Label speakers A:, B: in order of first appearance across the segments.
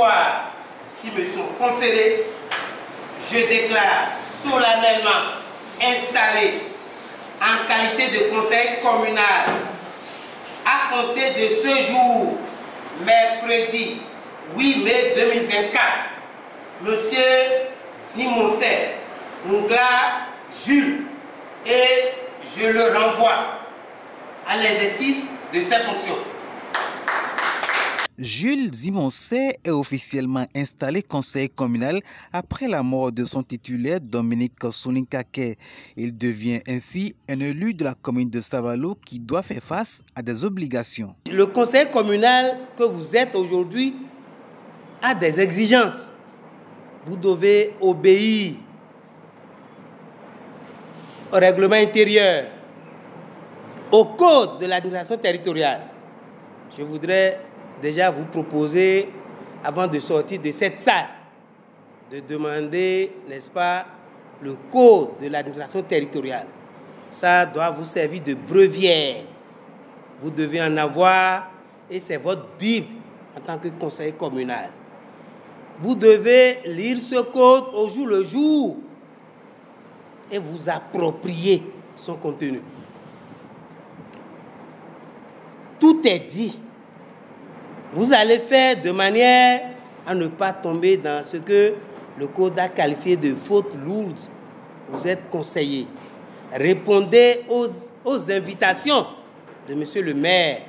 A: pouvoirs qui me sont conférés, je déclare solennellement installé en qualité de conseil communal à compter de ce jour, mercredi 8 mai 2024, Monsieur Zimosé Ngla Jules, et je le renvoie à l'exercice de ses fonctions.
B: Jules Zimosé est officiellement installé conseiller communal après la mort de son titulaire Dominique Soulinkake. Il devient ainsi un élu de la commune de Savalou qui doit faire face à des obligations.
A: Le conseil communal que vous êtes aujourd'hui a des exigences. Vous devez obéir au règlement intérieur, au code de l'administration territoriale. Je voudrais déjà vous proposer, avant de sortir de cette salle, de demander, n'est-ce pas, le code de l'administration territoriale. Ça doit vous servir de breviaire. Vous devez en avoir, et c'est votre Bible en tant que conseiller communal. Vous devez lire ce code au jour le jour et vous approprier son contenu. Tout est dit. Vous allez faire de manière à ne pas tomber dans ce que le code a qualifié de faute lourde. Vous êtes conseiller. Répondez aux invitations de monsieur le maire.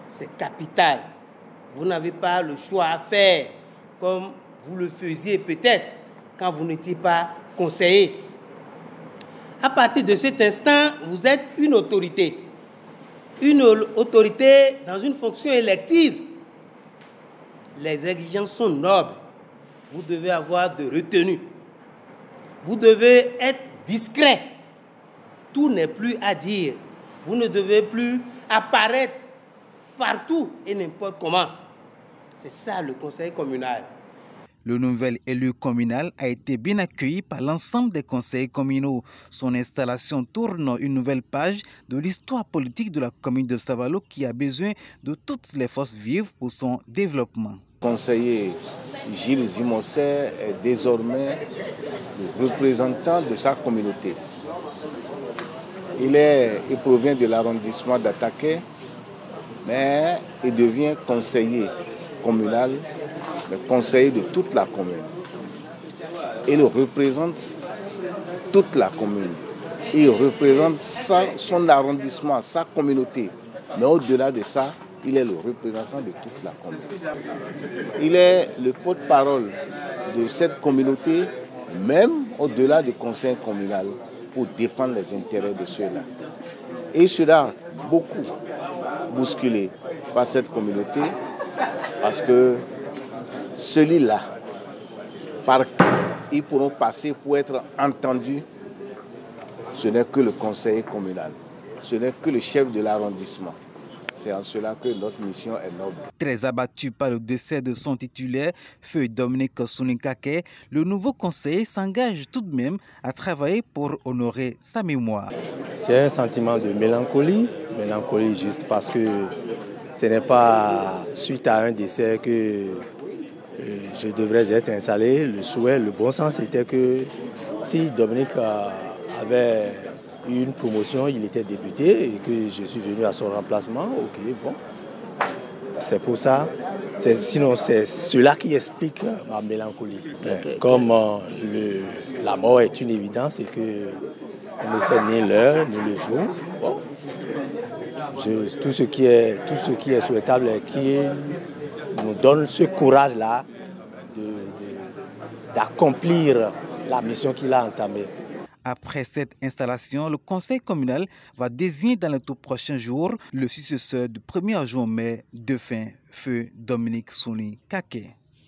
A: C'est capital. Vous n'avez pas le choix à faire comme vous le faisiez peut-être quand vous n'étiez pas conseiller. À partir de cet instant, vous êtes une autorité. Une autorité dans une fonction élective. Les exigences sont nobles. Vous devez avoir de retenue. Vous devez être discret. Tout n'est plus à dire. Vous ne devez plus apparaître partout et n'importe comment. C'est ça le conseil communal.
B: Le nouvel élu communal a été bien accueilli par l'ensemble des conseillers communaux. Son installation tourne une nouvelle page de l'histoire politique de la commune de Savalou qui a besoin de toutes les forces vives pour son développement.
C: Le conseiller Gilles Zimosé est désormais le représentant de sa communauté. Il provient de l'arrondissement d'Ataké, mais il devient conseiller communal, le conseiller de toute la commune. Il représente toute la commune. Il représente son arrondissement, sa communauté. Mais au-delà de ça, il est le représentant de toute la commune. Il est le porte-parole de cette communauté, même au-delà du conseil communal, pour défendre les intérêts de ceux-là. Et il sera beaucoup bousculé par cette communauté, parce que celui-là, par qui ils pourront passer pour être entendus, ce n'est que le conseiller communal, ce n'est que le chef de l'arrondissement. C'est en cela que notre mission est noble.
B: Très abattu par le décès de son titulaire, feu Dominique Soulinkake, le nouveau conseiller s'engage tout de même à travailler pour honorer sa mémoire.
D: J'ai un sentiment de mélancolie juste parce que ce n'est pas suite à un décès que je devrais être installé. Le souhait, le bon sens était que si Dominique avait eu une promotion, il était député et que je suis venu à son remplacement, ok, bon. C'est pour ça. Sinon, c'est cela qui explique ma mélancolie. Okay. Comme la mort est une évidence et que on ne sait ni l'heure ni le jour. Bon. Tout ce qui est souhaitable est qu'il nous donne ce courage-là d'accomplir la mission qu'il a entamée.
B: Après cette installation, le conseil communal va désigner dans les tout prochains jours le successeur du 1er mai, défunt feu Dominique Soulinkake.